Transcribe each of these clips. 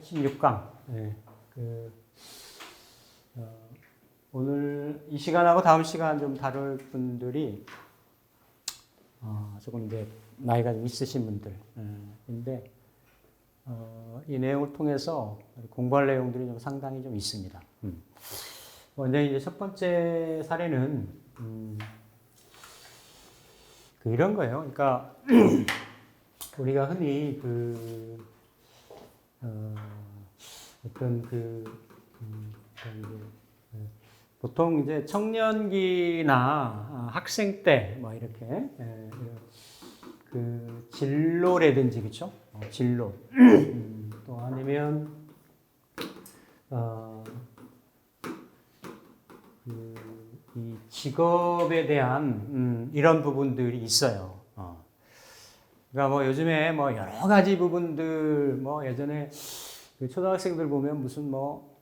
86강. 네, 오늘 이 시간하고 다음 시간 좀 다룰 분들이 조금 이제 나이가 좀 있으신 분들인데 이 내용을 통해서 공부할 내용들이 좀 상당히 좀 있습니다. 먼저 이제 첫 번째 사례는 이런 거예요. 그러니까 우리가 흔히 보통 이제 청년기나 학생 때 뭐 이렇게 진로라든지 그렇죠? 진로 또 아니면 이 직업에 대한 이런 부분들이 있어요. 그러니까 뭐 요즘에 뭐 여러 가지 부분들 뭐 예전에 초등학생들 보면 무슨 뭐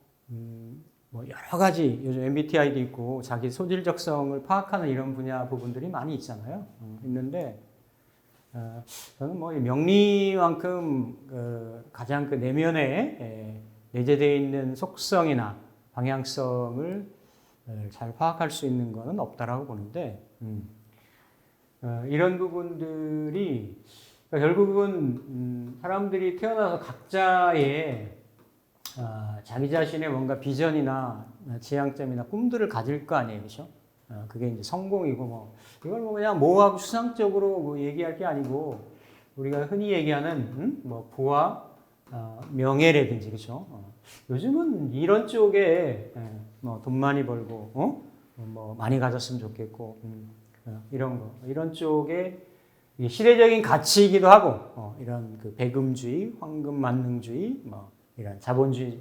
여러 가지 요즘 MBTI도 있고 자기 소질적성을 파악하는 이런 분야 부분들이 많이 있잖아요. 있는데 저는 뭐 명리만큼 가장 내면에 내재되어 있는 속성이나 방향성을 잘 파악할 수 있는 것은 없다라고 보는데 이런 부분들이 그러니까 결국은 사람들이 태어나서 각자의 자기 자신의 뭔가 비전이나 지향점이나 꿈들을 가질 거 아니에요, 그렇죠? 그게 이제 성공이고 뭐 이걸 뭐 그냥 모호하고 추상적으로 뭐 얘기할 게 아니고 우리가 흔히 얘기하는 뭐 부와 명예라든지 그렇죠? 요즘은 이런 쪽에 뭐 돈 많이 벌고 뭐 많이 가졌으면 좋겠고 이런 쪽에 시대적인 가치이기도 하고 이런 배금주의, 황금만능주의 뭐 이런 자본주의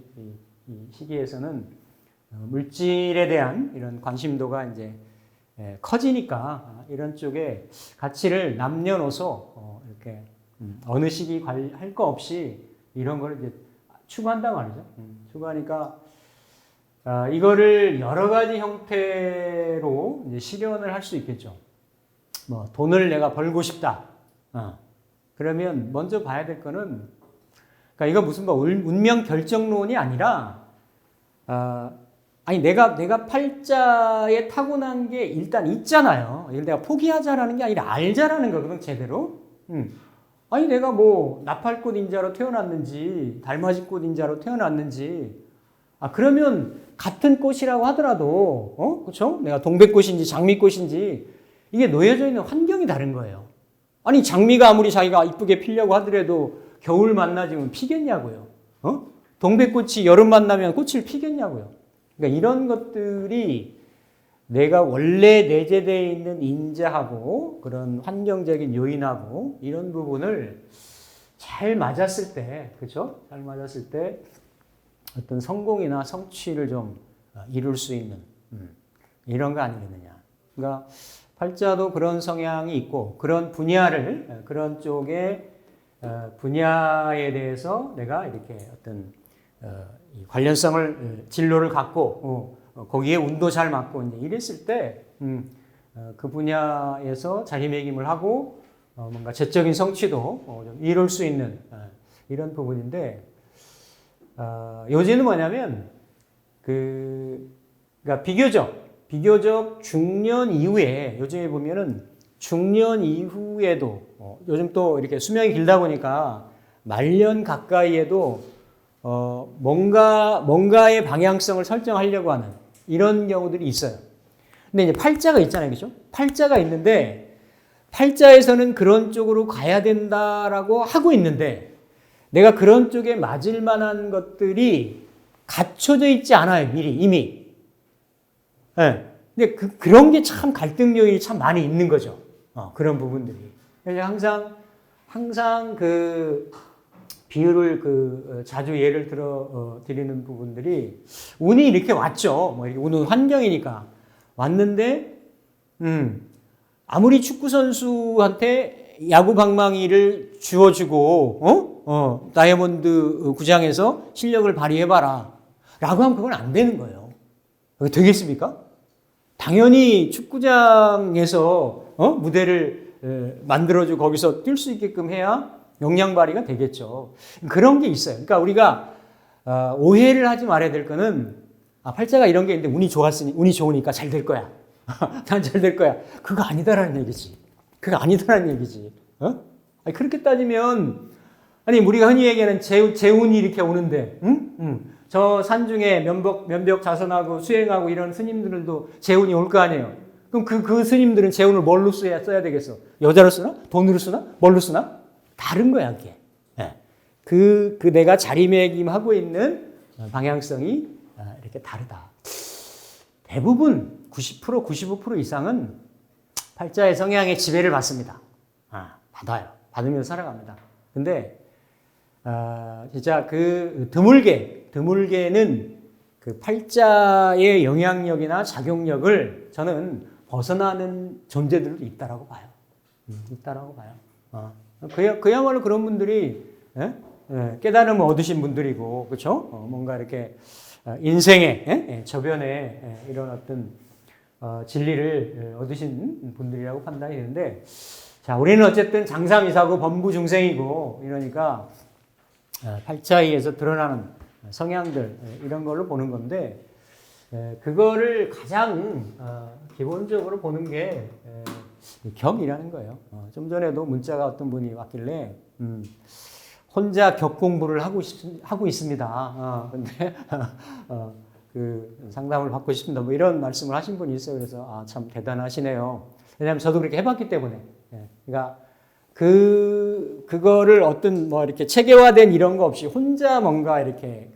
이 시기에서는 물질에 대한 이런 관심도가 이제 커지니까 이런 쪽에 가치를 남녀노소 이렇게 어느 시기 할 거 없이 이런 걸 이제 추구한단 말이죠. 추구하니까 이거를 여러 가지 형태로 이제 실현을 할 수 있겠죠. 뭐 돈을 내가 벌고 싶다. 그러면 먼저 봐야 될 거는 그러니까 이거 무슨 뭐 운명 결정론이 아니라 아니 내가 팔자에 타고난 게 일단 있잖아요. 이걸 내가 포기하자라는 게 아니라 알자라는 거거든 제대로. 아니 내가 뭐 나팔꽃 인자로 태어났는지 달맞이꽃 인자로 태어났는지 그러면 같은 꽃이라고 하더라도 그렇죠? 내가 동백꽃인지 장미꽃인지 이게 놓여져 있는 환경이 다른 거예요. 아니 장미가 아무리 자기가 이쁘게 피려고 하더라도 겨울 만나지면 피겠냐고요. 동백꽃이 여름 만나면 꽃을 피겠냐고요. 그러니까 이런 것들이 내가 원래 내재되어 있는 인자하고 그런 환경적인 요인하고 이런 부분을 잘 맞았을 때, 그렇죠? 잘 맞았을 때 어떤 성공이나 성취를 좀 이룰 수 있는 이런 거 아니겠느냐. 그러니까 팔자도 그런 성향이 있고 그런 분야를 그런 쪽의 분야에 대해서 내가 이렇게 어떤 관련성을 진로를 갖고 거기에 운도 잘 맞고 이제 이랬을 때 그 분야에서 자리매김을 하고 뭔가 재적인 성취도 좀 이룰 수 있는 이런 부분인데 요즘은 뭐냐면 그러니까 비교적 중년 이후에 요즘에 보면은 중년 이후에도 요즘 또 이렇게 수명이 길다 보니까 말년 가까이에도 뭔가의 방향성을 설정하려고 하는 이런 경우들이 있어요. 근데 이제 팔자가 있잖아요, 그렇죠? 팔자가 있는데 팔자에서는 그런 쪽으로 가야 된다라고 하고 있는데 내가 그런 쪽에 맞을 만한 것들이 갖춰져 있지 않아요, 미리 이미. 네. 근데 그런 게 참 갈등 요인이 참 많이 있는 거죠. 그런 부분들이. 그래서 항상 그 비유를 자주 예를 들어 드리는 부분들이 운이 이렇게 왔죠. 뭐 이렇게 운은 환경이니까 왔는데 아무리 축구 선수한테 야구 방망이를 주어주고 다이아몬드 구장에서 실력을 발휘해봐라 라고 하면 그건 안 되는 거예요. 그게 되겠습니까? 당연히 축구장에서 무대를 만들어주고 거기서 뛸 수 있게끔 해야 역량 발휘가 되겠죠. 그런 게 있어요. 그러니까 우리가 오해를 하지 말아야 될 거는 팔자가 이런 게 있는데 운이 좋으니까 잘 될 거야. 난 잘 될 거야. 그거 아니다라는 얘기지. 그거 아니다라는 얘기지. 아니, 그렇게 따지면 아니 우리가 흔히 얘기하는 재운이 이렇게 오는데, 저 산중에 면벽 자선하고 수행하고 이런 스님들도 재운이 올 거 아니에요. 그럼 그 스님들은 재운을 뭘로 써야 되겠어? 여자로 쓰나? 돈으로 쓰나? 뭘로 쓰나? 다른 거야, 그게. 네. 그 내가 자리매김하고 있는 방향성이 이렇게 다르다. 대부분 90%, 95% 이상은 팔자의 성향의 지배를 받습니다. 받아요. 받으면서 살아갑니다. 근데 진짜 그 드물게는 그 팔자의 영향력이나 작용력을 저는 벗어나는 존재들도 있다라고 봐요. 있다라고 봐요. 그야말로 그런 분들이 깨달음을 얻으신 분들이고, 그렇죠? 뭔가 이렇게 인생의 저변에 이런 어떤 진리를 얻으신 분들이라고 판단이 되는데, 자, 우리는 어쨌든 장사미사고 범부중생이고 이러니까 팔자에서 드러나는 성향들 이런 걸로 보는 건데, 그거를 가장 기본적으로 보는 게 격이라는 거예요. 좀 전에도 문자가 어떤 분이 왔길래 혼자 격 공부를 하고 있습니다. 근데 그 상담을 받고 싶습니다. 뭐 이런 말씀을 하신 분이 있어요. 그래서 참 대단하시네요. 왜냐하면 저도 그렇게 해봤기 때문에. 그러니까 그거를 어떤 뭐 이렇게 체계화된 이런 거 없이 혼자 뭔가 이렇게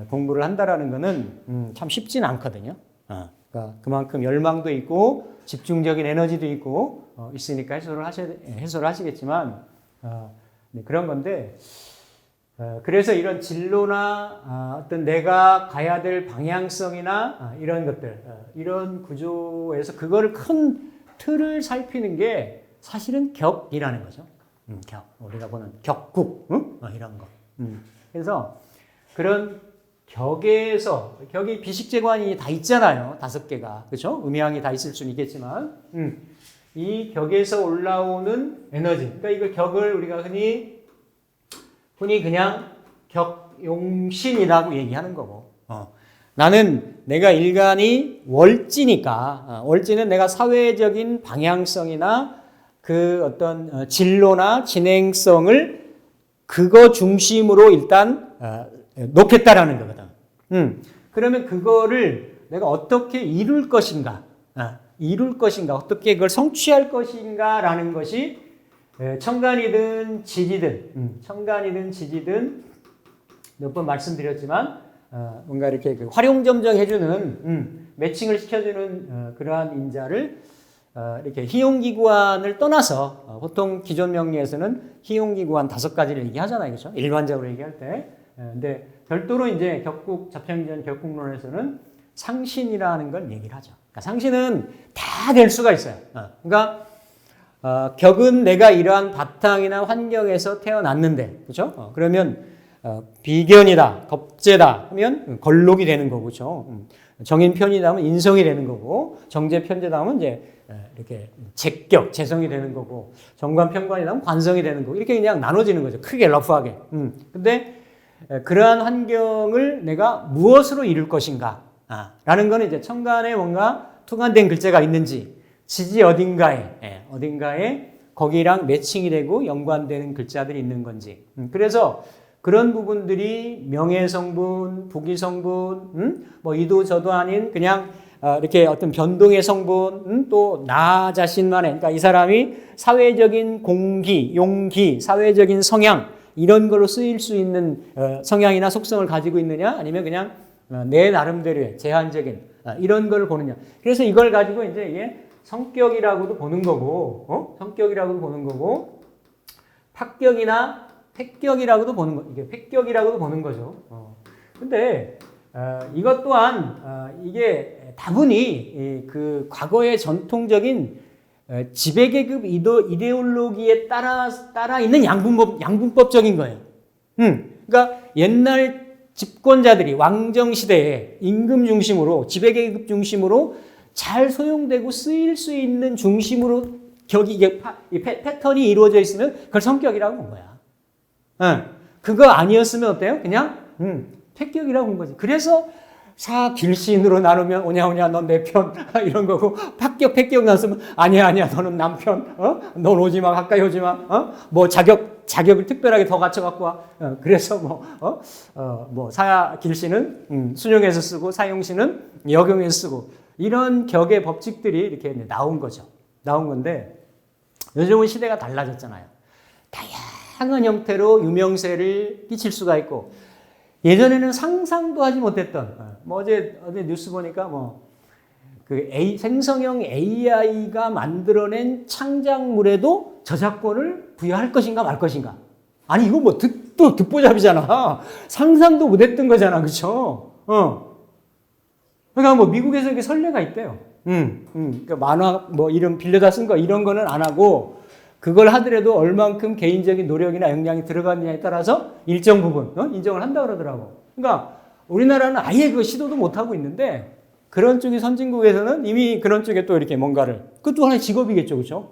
공부를 한다라는 거는 참 쉽지는 않거든요. 그러니까 그만큼 열망도 있고 집중적인 에너지도 있고 있으니까 해소를 하시겠지만 네, 그런 건데, 그래서 이런 진로나 어떤 내가 가야 될 방향성이나 이런 것들, 이런 구조에서 그거를 큰 틀을 살피는 게 사실은 격이라는 거죠. 격. 우리가 보는 격국, 이런 거. 그래서 그런 격에서, 격이 비식재관이 다 있잖아요. 5개가. 그렇죠? 음양이 다 있을 수는 있겠지만, 이 격에서 올라오는 에너지. 그러니까 이걸 격을 우리가 흔히 그냥 격용신이라고 얘기하는 거고. 나는 내가 일간이 월지니까, 월지는 내가 사회적인 방향성이나 그 어떤 진로나 진행성을 그거 중심으로 일단 놓겠다라는 거거든. 그러면 그거를 내가 어떻게 이룰 것인가, 어떻게 그걸 성취할 것인가라는 것이 천간이든 지지든 몇 번 말씀드렸지만 뭔가 이렇게 활용점정해주는 매칭을 시켜주는 그러한 인자를 이렇게 희용기구안을 떠나서 보통 기존 명리에서는 희용기구안 5가지를 얘기하잖아요, 그렇죠? 일반적으로 얘기할 때. 근데 별도로 이제 잡생전 격국론에서는 상신이라는 걸 얘기를 하죠. 그러니까 상신은 다 될 수가 있어요. 그러니까 격은 내가 이러한 바탕이나 환경에서 태어났는데, 그렇죠? 그러면 비견이다, 겁재다 하면 걸록이 되는 거고, 그렇죠? 정인편이다 하면 인성이 되는 거고, 정제편제다 하면 이제 이렇게 제격, 재성이 되는 거고, 정관편관이다 하면 관성이 되는 거고, 이렇게 그냥 나눠지는 거죠. 크게 러프하게. 근데 그러한 환경을 내가 무엇으로 이룰 것인가? 라는 거는 이제 천간에 뭔가 투간된 글자가 있는지, 지지 어딘가에 거기랑 매칭이 되고 연관되는 글자들이 있는 건지. 그래서 그런 부분들이 명예성분, 부기성분, 뭐 이도 저도 아닌 그냥 이렇게 어떤 변동의 성분, 또 나 자신만의, 그러니까 이 사람이 사회적인 공기, 용기, 사회적인 성향, 이런 걸로 쓰일 수 있는 성향이나 속성을 가지고 있느냐, 아니면 그냥 내 나름대로의 제한적인 이런 걸 보느냐. 그래서 이걸 가지고 이제 이게 성격이라고도 보는 거고, 팍격이나 팩격이라고도 보는 거, 이게 팩격이라고도 보는 거죠. 근데 이것 또한 이게 다분히 그 과거의 전통적인 지배계급 이데올로기에 따라 있는 양분법적인 거예요. 그러니까 옛날 집권자들이 왕정 시대에 임금 중심으로 지배계급 중심으로 잘 소용되고 쓰일 수 있는 중심으로 이게 패턴이 이루어져 있으면 그걸 성격이라고 본 거야. 그거 아니었으면 어때요? 그냥 패격이라고 본 거지. 그래서 사길신으로 나누면 오냐 넌 내 편 이런 거고, 패격 나왔으면 아니야 너는 남편, 넌 오지 마, 가까이 오지 마, 뭐 자격을 특별하게 더 갖춰 갖고 와. 그래서 사길신은 순용해서 쓰고 사용신은 역용해서 쓰고, 이런 격의 법칙들이 이렇게 나온 거죠. 나온 건데 요즘은 시대가 달라졌잖아요. 다양한 형태로 유명세를 끼칠 수가 있고, 예전에는 상상도 하지 못했던, 어제 뉴스 보니까 생성형 AI가 만들어낸 창작물에도 저작권을 부여할 것인가 말 것인가. 아니, 이거 또 듣보잡이잖아. 상상도 못했던 거잖아. 그쵸? 그러니까 미국에서 이렇게 선례가 있대요. 그러니까 만화, 이름 빌려다 쓴 거, 이런 거는 안 하고, 그걸 하더라도 얼만큼 개인적인 노력이나 역량이 들어갔느냐에 따라서 일정 부분 인정을 한다 그러더라고. 그러니까 우리나라는 아예 그 시도도 못 하고 있는데, 그런 쪽이 선진국에서는 이미 그런 쪽에 또 이렇게 뭔가를, 그것도 하나의 직업이겠죠, 그렇죠?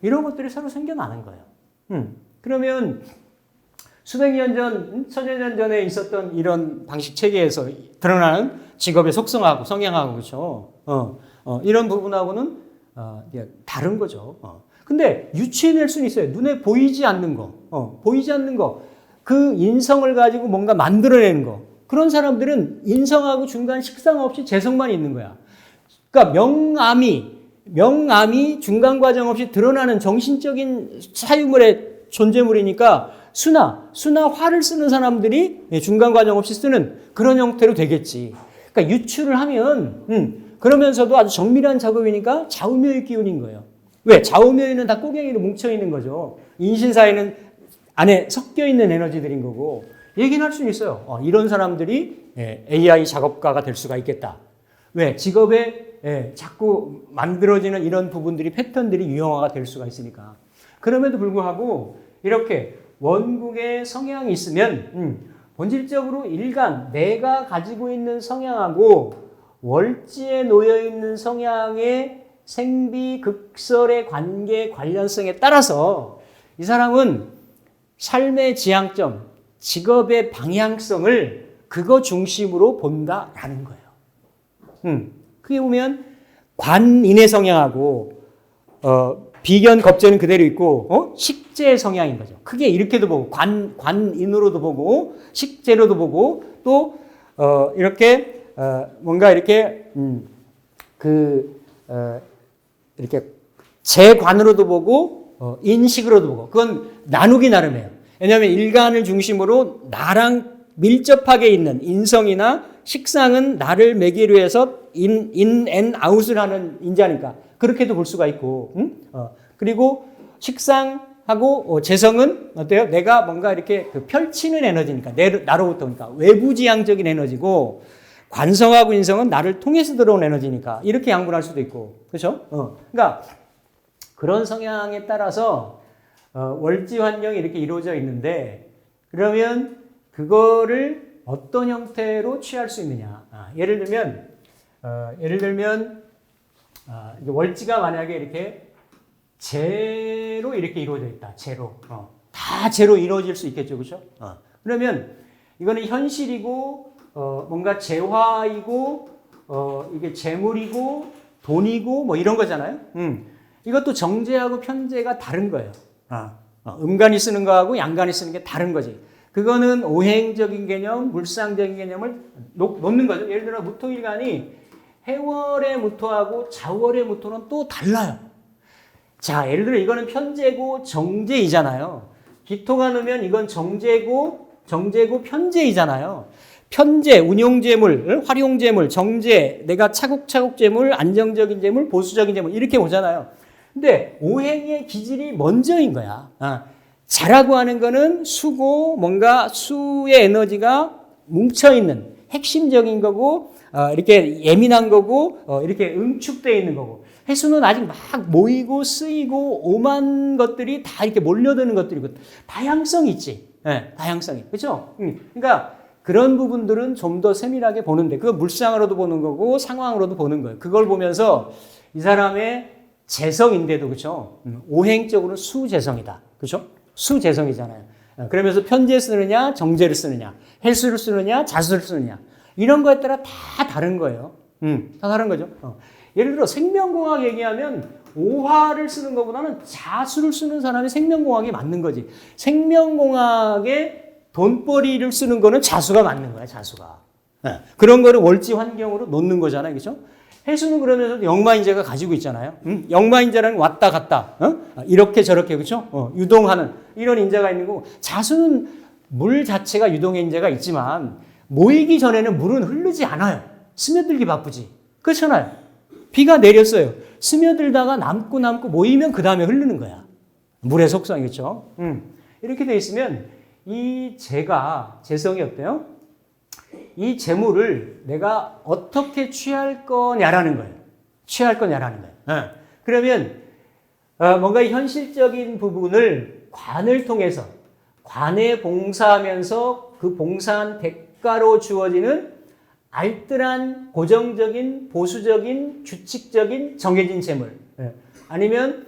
이런 것들이 새로 생겨나는 거예요. 그러면 수백 년 전, 천여 년 전에 있었던 이런 방식 체계에서 드러나는 직업의 속성하고 성향하고, 그렇죠? 이런 부분하고는 다른 거죠. 근데 유추해낼 수는 있어요. 눈에 보이지 않는 거, 보이지 않는 거, 그 인성을 가지고 뭔가 만들어내는 거. 그런 사람들은 인성하고 중간 식상 없이 재성만 있는 거야. 그러니까 명암이 중간 과정 없이 드러나는 정신적인 사유물의 존재물이니까 수나 화를 쓰는 사람들이 중간 과정 없이 쓰는 그런 형태로 되겠지. 그러니까 유추를 하면 그러면서도 아주 정밀한 작업이니까 좌우묘의 기운인 거예요. 왜? 좌우묘의는 다 꼬갱이로 뭉쳐있는 거죠. 인신사에는 안에 섞여있는 에너지들인 거고, 얘기는 할 수는 있어요. 이런 사람들이 AI 작업가가 될 수가 있겠다. 왜? 직업에 자꾸 만들어지는 이런 부분들이, 패턴들이 유형화가 될 수가 있으니까. 그럼에도 불구하고 이렇게 원국의 성향이 있으면 본질적으로 일간, 내가 가지고 있는 성향하고 월지에 놓여있는 성향의 생비 극설의 관계 관련성에 따라서 이 사람은 삶의 지향점, 직업의 방향성을 그거 중심으로 본다라는 거예요. 그게 보면 관인의 성향하고 비견 겁재는 그대로 있고 식재 성향인 거죠. 크게 이렇게도 보고 관인으로도 보고 식재로도 보고 또 이렇게 뭔가 이렇게 이렇게 재관으로도 보고 인식으로도 보고, 그건 나누기 나름이에요. 왜냐하면 일간을 중심으로 나랑 밀접하게 있는 인성이나 식상은 나를 매개로 해서 인 앤 아웃을 하는 인자니까 그렇게도 볼 수가 있고, 그리고 식상하고 재성은 어때요? 내가 뭔가 이렇게 펼치는 에너지니까, 나로부터, 그러니까 외부지향적인 에너지고, 관성하고 인성은 나를 통해서 들어온 에너지니까 이렇게 양분할 수도 있고, 그렇죠? 그러니까 그런 성향에 따라서 월지 환경이 이렇게 이루어져 있는데, 그러면 그거를 어떤 형태로 취할 수 있느냐? 예를 들면 월지가 만약에 이렇게 재로 이렇게 이루어져 있다. 재로 다 재로 이루어질 수 있겠죠, 그렇죠? 그러면 이거는 현실이고 뭔가 재화이고 이게 재물이고 돈이고 이런 거잖아요. 이것도 정제하고 편제가 다른 거예요. 음간이 쓰는 거하고 양간이 쓰는 게 다른 거지. 그거는 오행적인 개념, 물상적인 개념을 놓는 거죠. 예를 들어 무토일간이 해월의 무토하고 자월의 무토는 또 달라요. 자, 예를 들어 이거는 편제고 정제이잖아요. 기토가 넣으면 이건 정제고 편제이잖아요. 편제, 운용재물, 활용재물, 정제, 내가 차곡차곡 재물, 안정적인 재물, 보수적인 재물 이렇게 오잖아요. 근데 오행의 기질이 먼저인 거야. 자라고 하는 거는 수고, 뭔가 수의 에너지가 뭉쳐있는 핵심적인 거고, 이렇게 예민한 거고, 이렇게 응축되어 있는 거고, 해수는 아직 막 모이고 쓰이고 오만 것들이 다 이렇게 몰려드는 것들이고, 다양성이 있지. 다양성이. 그렇죠? 그러니까 그런 부분들은 좀 더 세밀하게 보는데 그거 물상으로도 보는 거고 상황으로도 보는 거예요. 그걸 보면서 이 사람의 재성인데도 그렇죠. 오행적으로는 수재성이다. 그렇죠? 수재성이잖아요. 그러면서 편재 쓰느냐 정재를 쓰느냐 해수를 쓰느냐 자수를 쓰느냐 이런 거에 따라 다 다른 거예요. 다 다른 거죠. 예를 들어 생명공학 얘기하면 오화를 쓰는 것보다는 자수를 쓰는 사람이 생명공학이 맞는 거지. 생명공학에 돈벌이를 쓰는 거는 자수가 맞는 거야, 자수가. 그런 거를 월지 환경으로 놓는 거잖아요, 그렇죠? 해수는 그러면서 역마인재가 가지고 있잖아요. 역마인재라는 왔다 갔다, 이렇게 저렇게 그렇죠? 유동하는 이런 인재가 있는 거고 자수는 물 자체가 유동의 인재가 있지만 모이기 전에는 물은 흐르지 않아요. 스며들기 바쁘지. 그렇잖아요. 비가 내렸어요. 스며들다가 남고 모이면 그 다음에 흐르는 거야. 물의 속성이겠죠. 이렇게 돼 있으면 이 재성이 어때요? 이 재물을 내가 어떻게 취할 거냐라는 거예요. 취할 거냐라는 거예요. 그러면 뭔가 현실적인 부분을 관을 통해서 관에 봉사하면서 그 봉사한 대가로 주어지는 알뜰한 고정적인 보수적인 규칙적인 정해진 재물 아니면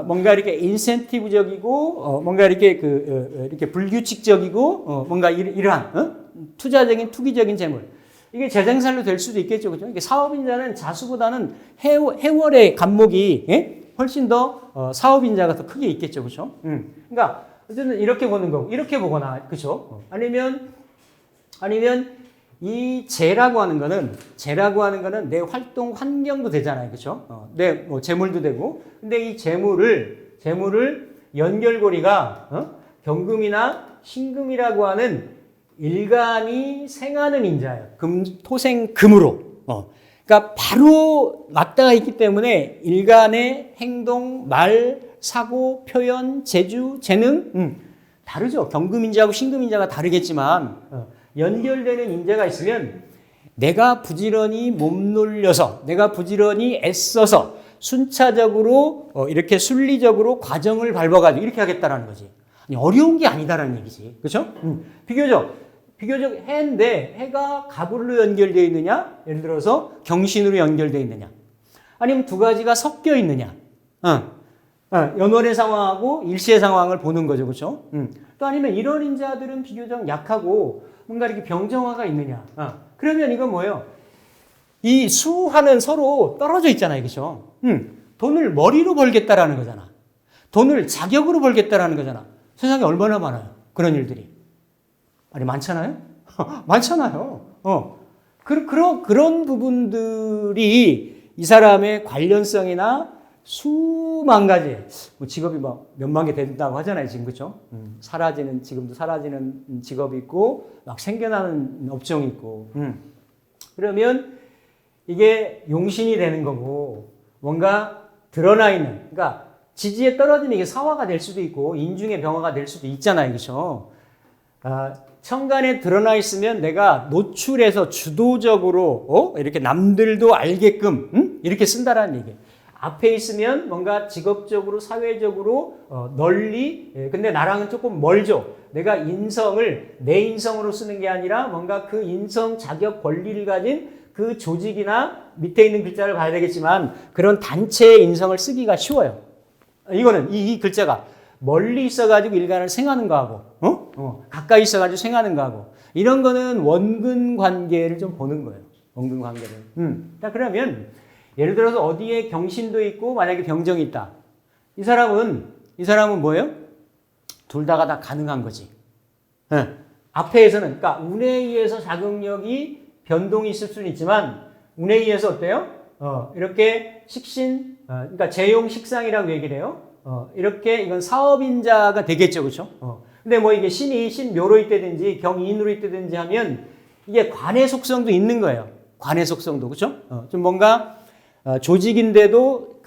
뭔가 이렇게 인센티브적이고 뭔가 이렇게 이렇게 불규칙적이고 뭔가 이러한 투자적인 투기적인 재물 이게 재생산로 될 수도 있겠죠, 그렇죠? 이게 사업인자는 자수보다는 해월의 간목이 훨씬 더 사업인자가 더 크게 있겠죠, 그렇죠? 그러니까 어쨌든 이렇게 보는 거고 이렇게 보거나 그렇죠? 아니면 이 재라고 하는 거는 내 활동 환경도 되잖아요. 그렇죠? 내 뭐 재물도 되고. 근데 이 재물을 연결고리가 경금이나 신금이라고 하는 일간이 생하는 인자예요. 토생금으로. 그러니까 바로 맞닿아 있기 때문에 일간의 행동, 말, 사고, 표현, 재주, 재능 다르죠. 경금인자하고 신금인자가 다르겠지만 연결되는 인재가 있으면 내가 부지런히 몸놀려서 내가 부지런히 애써서 순차적으로 이렇게 순리적으로 과정을 밟아가지고 이렇게 하겠다라는 거지. 아니, 어려운 게 아니다라는 얘기지. 그렇죠? 비교적 해인데 해가 갑으로 연결되어 있느냐? 예를 들어서 경신으로 연결되어 있느냐? 아니면 두 가지가 섞여 있느냐? 연월의 상황하고 일시의 상황을 보는 거죠. 그렇죠? 또 아니면 이런 인자들은 비교적 약하고 뭔가 이렇게 병정화가 있느냐. 그러면 이건 뭐예요? 이 수하는 서로 떨어져 있잖아요. 그렇죠? 돈을 머리로 벌겠다라는 거잖아. 돈을 자격으로 벌겠다라는 거잖아. 세상에 얼마나 많아요. 그런 일들이. 아니, 많잖아요? 많잖아요. 그런 부분들이 이 사람의 관련성이나 수만 가지, 뭐 직업이 막 몇만 개 된다고 하잖아요, 지금, 그쵸? 지금도 사라지는 직업이 있고, 막 생겨나는 업종이 있고. 그러면 이게 용신이 되는 거고, 뭔가 드러나 있는, 그러니까 지지에 떨어지면 이게 사화가 될 수도 있고, 인중의 병화가 될 수도 있잖아요, 그쵸? 천간에 드러나 있으면 내가 노출해서 주도적으로, 이렇게 남들도 알게끔, 이렇게 쓴다라는 얘기예요. 앞에 있으면 뭔가 직업적으로 사회적으로 널리 근데 나랑은 조금 멀죠. 내가 인성을 내 인성으로 쓰는 게 아니라 뭔가 그 인성 자격 권리를 가진 그 조직이나 밑에 있는 글자를 봐야 되겠지만 그런 단체의 인성을 쓰기가 쉬워요. 이거는 이 글자가 멀리 있어가지고 일간을 생하는 거하고 가까이 있어가지고 생하는 거하고 이런 거는 원근 관계를 좀 보는 거예요. 원근 관계를. 자, 그러면 예를 들어서 어디에 경신도 있고 만약에 병정이 있다. 이 사람은 뭐예요? 둘 다가 다 가능한 거지. 앞에서는 그러니까 운에 의해서 자극력이 변동이 있을 수는 있지만 운에 의해서 어때요? 이렇게 식신, 그러니까 재용 식상이라고 얘기를 해요. 이렇게 이건 사업인자가 되겠죠, 그렇죠? 근데 뭐 이게 신묘로 있다든지 경인으로 있다든지 하면 이게 관의 속성도 있는 거예요. 관의 속성도 그렇죠? 좀 뭔가 조직인데도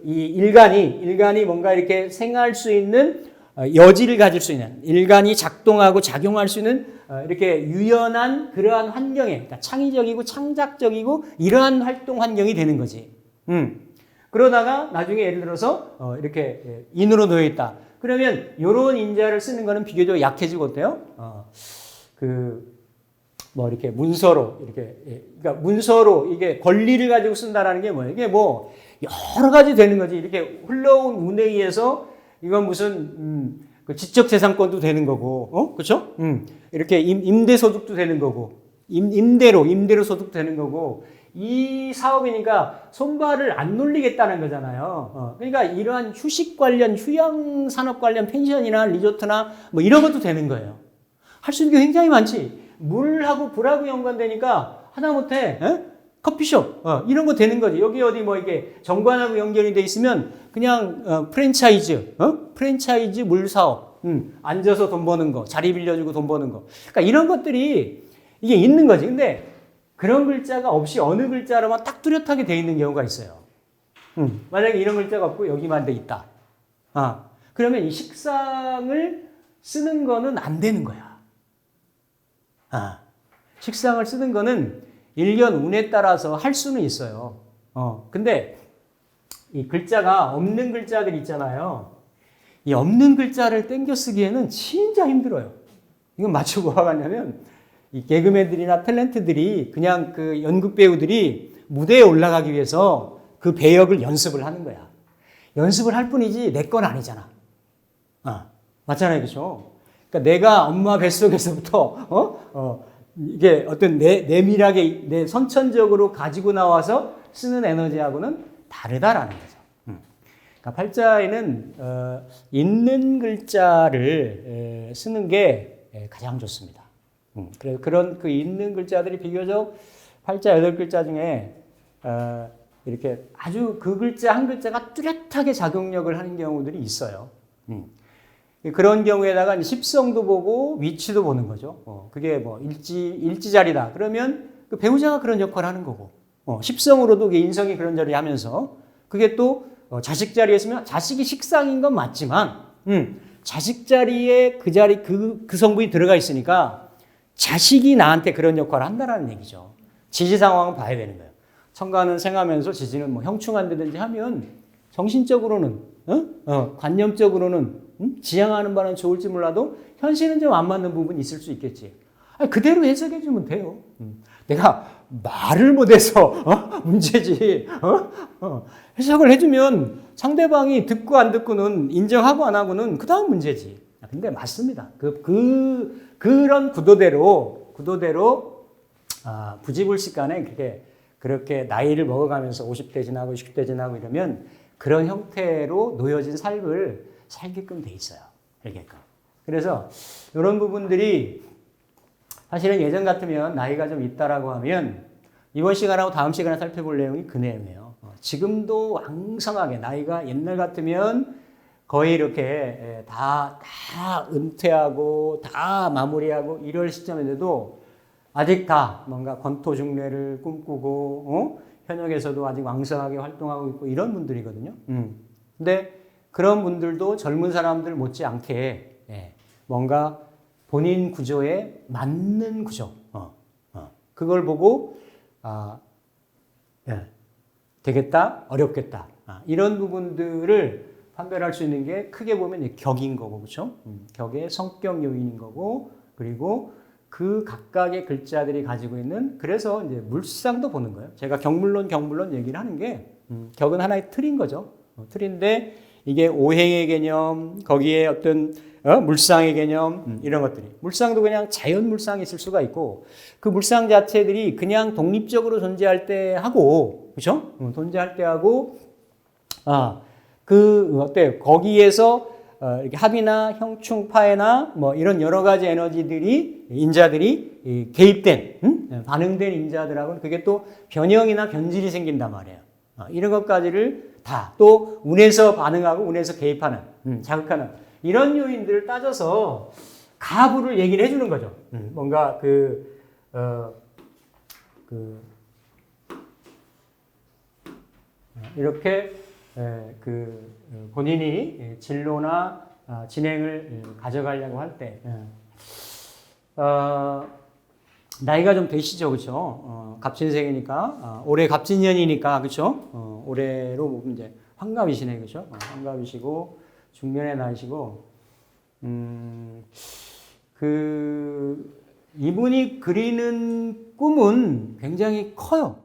이 일간이 뭔가 이렇게 생할 수 있는 여지를 가질 수 있는 일간이 작동하고 작용할 수 있는 이렇게 유연한 그러한 환경에 그러니까 창의적이고 창작적이고 이러한 활동 환경이 되는 거지. 그러다가 나중에 예를 들어서 이렇게 인으로 놓여 있다. 그러면 이런 인자를 쓰는 거는 비교적 약해지고 어때요? 뭐 이렇게 문서로 이렇게 그러니까 문서로 이게 권리를 가지고 쓴다라는 게 뭐예요? 이게 뭐 여러 가지 되는 거지. 이렇게 흘러온 운에 의해서 이건 무슨 그 지적재산권도 되는 거고, 그렇죠? 이렇게 임대소득도 되는 거고, 임대로 소득도 되는 거고, 이 사업이니까 손발을 안 놀리겠다는 거잖아요. 그러니까 이러한 휴식 관련, 휴양 산업 관련 펜션이나 리조트나 뭐 이런 것도 되는 거예요. 할 수 있는 게 굉장히 많지. 물하고 불하고 연관되니까 하다못해 커피숍 이런 거 되는 거지. 여기 어디 뭐 이게 정관하고 연결이 돼 있으면 그냥 프랜차이즈 물 사업, 앉아서 돈 버는 거, 자리 빌려주고 돈 버는 거. 그러니까 이런 것들이 이게 있는 거지. 근데 그런 글자가 없이 어느 글자로만 딱 뚜렷하게 돼 있는 경우가 있어요. 만약에 이런 글자가 없고 여기만 돼 있다. 그러면 이 식상을 쓰는 거는 안 되는 거야. 식상을 쓰는 거는 일견 운에 따라서 할 수는 있어요. 근데 이 글자가 없는 글자들 있잖아요. 이 없는 글자를 땡겨 쓰기에는 진짜 힘들어요. 이건 마치 뭐가 같냐면 이 개그맨들이나 탤런트들이 그냥 그 연극 배우들이 무대에 올라가기 위해서 그 배역을 연습을 하는 거야. 연습을 할 뿐이지 내 건 아니잖아. 맞잖아요, 그렇죠? 그러니까 내가 엄마 뱃속에서부터 이게 어떤 내밀하게 내 선천적으로 가지고 나와서 쓰는 에너지하고는 다르다라는 거죠. 그러니까 팔자에는 있는 글자를 쓰는 게 가장 좋습니다. 그래서 그런 그 있는 글자들이 비교적 팔자 8글자 중에 이렇게 아주 그 글자 한 글자가 뚜렷하게 작용력을 하는 경우들이 있어요. 그런 경우에다가 십성도 보고 위치도 보는 거죠. 그게 뭐 일지자리다. 그러면 그 배우자가 그런 역할을 하는 거고, 십성으로도 인성이 그런 자리 하면서 그게 또 자식 자리에 있으면 자식이 식상인 건 맞지만, 자식 자리에 그 자리 그 성분이 들어가 있으니까 자식이 나한테 그런 역할을 한다라는 얘기죠. 지지 상황은 봐야 되는 거예요. 천간은 생하면서 지지는 뭐 형충한다든지 하면 정신적으로는, 관념적으로는 지향하는 바는 좋을지 몰라도 현실은 좀 안 맞는 부분이 있을 수 있겠지. 그대로 해석해 주면 돼요. 내가 말을 못해서 문제지. 해석을 해주면 상대방이 듣고 안 듣고는 인정하고 안 하고는 그 다음 문제지. 근데 맞습니다. 그런 구도대로 부지불식간에 그렇게 나이를 먹어가면서 50대 지나고 60대 지나고 이러면 그런 형태로 놓여진 삶을 살게끔 돼 있어요. 알게끔. 그래서 이런 부분들이 사실은 예전 같으면 나이가 좀 있다라고 하면 이번 시간하고 다음 시간에 살펴볼 내용이 그 내용이에요. 지금도 왕성하게 나이가 옛날 같으면 거의 이렇게 다 은퇴하고 다 마무리하고 이럴 시점인데도 아직 다 뭔가 권토중래를 꿈꾸고 현역에서도 아직 왕성하게 활동하고 있고 이런 분들이거든요. 근데 그런 분들도 젊은 사람들 못지않게 뭔가 본인 구조에 맞는 구조, 그걸 보고 되겠다, 어렵겠다, 이런 부분들을 판별할 수 있는 게 크게 보면 격인 거고, 그렇죠? 격의 성격 요인인 거고, 그리고 그 각각의 글자들이 가지고 있는, 그래서 이제 물상도 보는 거예요. 제가 경물론 얘기를 하는 게 격은 하나의 틀인 거죠. 틀인데 이게 오행의 개념, 거기에 어떤 물상의 개념, 이런 것들이. 물상도 그냥 자연 물상이 있을 수가 있고, 그 물상 자체들이 그냥 독립적으로 존재할 때 하고, 그죠? 존재할 때 하고, 거기에서 이렇게 합이나 형충, 파해나 뭐 이런 여러 가지 에너지들이, 인자들이 개입된, 반응된 인자들하고는 그게 또 변형이나 변질이 생긴단 말이에요. 이런 것까지를 다 또 운에서 반응하고 운에서 개입하는, 자극하는 이런 요인들을 따져서 가부를 얘기를 해주는 거죠. 뭔가 이렇게 본인이 진로나 진행을 가져가려고 할 때, 나이가 좀 되시죠, 그렇죠? 갑진생이니까 올해 갑진년이니까, 그렇죠? 올해로 보면 이제 환갑이시네, 그렇죠? 환갑이시고 중년의 나이시고, 이분이 그리는 꿈은 굉장히 커요.